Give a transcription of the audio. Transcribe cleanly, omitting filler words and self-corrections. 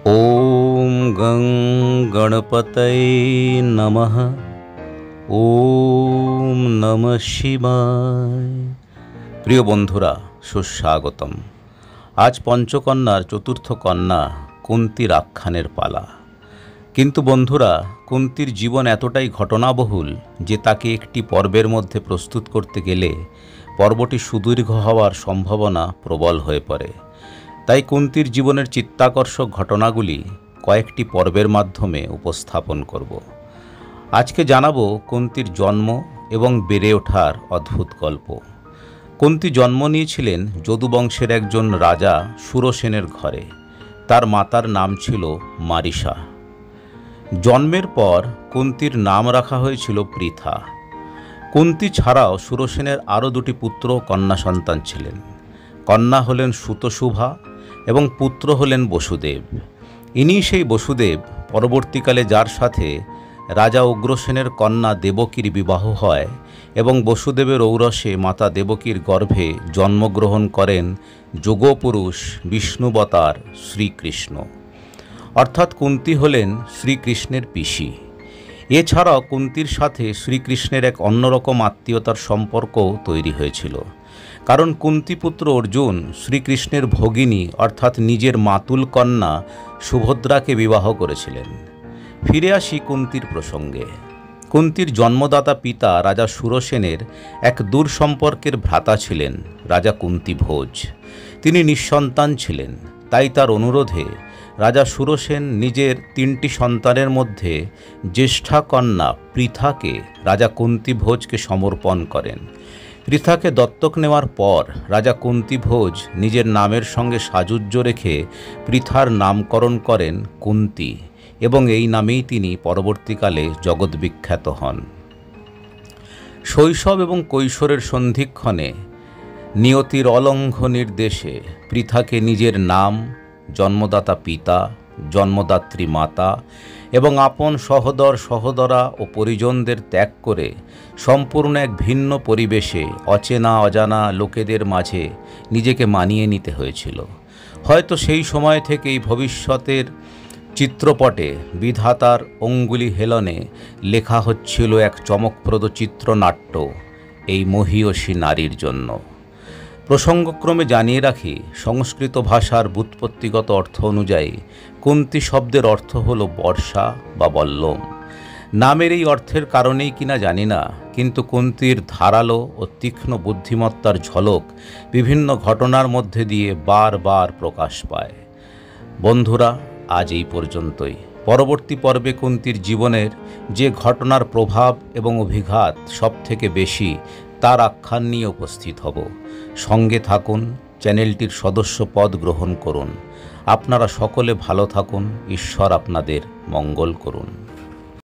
ওম গং গণপতয়ে নমঃ। ওম নমঃ শিবায়। প্রিয় বন্ধুরা, সুস্বাগতম। আজ পঞ্চকন্যার চতুর্থ কন্যা কুন্তির আখ্যানের পালা। কিন্তু বন্ধুরা, কুন্তির জীবন এতটাই ঘটনাবহুল যে তাকে একটি পর্বের মধ্যে প্রস্তুত করতে গেলে পর্বটি সুদীর্ঘ হওয়ার সম্ভাবনা প্রবল হয়ে পড়ে। তাই কুন্তির জীবনের চিত্তাকর্ষক ঘটনাগুলি কয়েকটি পর্বের মাধ্যমে উপস্থাপন করব। আজকে জানাবো কুন্তির জন্ম এবং বেড়ে ওঠার অদ্ভুত গল্প। কুন্তি জন্ম নিয়েছিলেন যদুবংশের একজন রাজা সুরসেনের ঘরে। তার মাতার নাম ছিল মারিসা। জন্মের পর কুন্তির নাম রাখা হয়েছিল পৃথা। কুন্তি ছাড়াও সুরসেনের আরও দুটি পুত্র ও কন্যা সন্তান ছিলেন। কন্যা হলেন সুতশুভা এবং পুত্র হলেন বসুদেব। ইনি সেই বসুদেব পরবর্তীকালে যার সাথে রাজা উগ্রসেনের কন্যা দেবকীর বিবাহ হয় এবং বসুদেবের ঔরসে মাতা দেবকীর গর্ভে জন্মগ্রহণ করেন যোগপুরুষ বিষ্ণুবতার শ্রীকৃষ্ণ। অর্থাৎ কুন্তি হলেন শ্রীকৃষ্ণের পিসি। এছাড়াও কুন্তির সাথে শ্রীকৃষ্ণের এক অন্যরকম আত্মীয়তার সম্পর্ক তৈরি হয়েছিল। কারণ কুন্তিপুত্র অর্জুন শ্রীকৃষ্ণের ভগিনী অর্থাৎ নিজের মাতুল কন্যা সুভদ্রাকে বিবাহ করেছিলেন। ফিরে আসি কুন্তির প্রসঙ্গে। কুন্তির জন্মদাতা পিতা রাজা সুরসেনের এক দূর সম্পর্কের ভ্রাতা ছিলেন রাজা কুন্তিভোজ। তিনি নিঃসন্তান ছিলেন। তাই তার অনুরোধে রাজা সুরসেন নিজের 3টি সন্তানের মধ্যে জ্যেষ্ঠা কন্যা পৃথাকে রাজা কুন্তিভোজকে সমর্পণ করেন। পৃথাকে দত্তক নেওয়ার পর রাজা কুন্তিভোজ নিজের নামের সঙ্গে সাযুজ্য রেখে পৃথার নামকরণ করেন কুন্তি এবং এই নামেই তিনি পরবর্তীকালে জগৎবিখ্যাত হন। শৈশব এবং কৈশোরের সন্ধিক্ষণে নিয়তির অলঙ্ঘ নির্দেশে পৃথাকে নিজের নাম, জন্মদাতা পিতা, জন্মদাত্রী মাতা এবং আপন সহোদর সহোদরা ও পরিজনদের ত্যাগ করে সম্পূর্ণ এক ভিন্ন পরিবেশে অচেনা অজানা লোকেদের মাঝে নিজেকে মানিয়ে নিতে হয়েছিল। হয়তো সেই সময় থেকেই ভবিষ্যতের চিত্রপটে বিধাতার অঙ্গুলি হেলনে লেখা হচ্ছিল এক চমকপ্রদ চিত্রনাট্য এই মহীয়সী নারীর জন্য। প্রসঙ্গক্রমে জানিয়ে রাখি, সংস্কৃত ভাষার ব্যুৎপত্তিগত অর্থ অনুযায়ী কুন্তি শব্দের অর্থ হল বর্ষা বা বল্লম। নামের এই অর্থের কারণেই কিনা জানি না, কিন্তু কুন্তির ধারালো ও তীক্ষ্ণ বুদ্ধিমত্তার ঝলক বিভিন্ন ঘটনার মধ্যে দিয়ে বারবার প্রকাশ পায়। বন্ধুরা, আজ এই পর্যন্তই। পরবর্তী পর্বে কুন্তির জীবনের যে ঘটনার প্রভাব এবং অভিঘাত সবথেকে বেশি তার আখ্যান নিয়ে উপস্থিত হব। সঙ্গে থাকুন, চ্যানেলটির সদস্য পদ গ্রহণ করুন। আপনারা সকলে ভালো থাকুন। ঈশ্বর আপনাদের মঙ্গল করুন।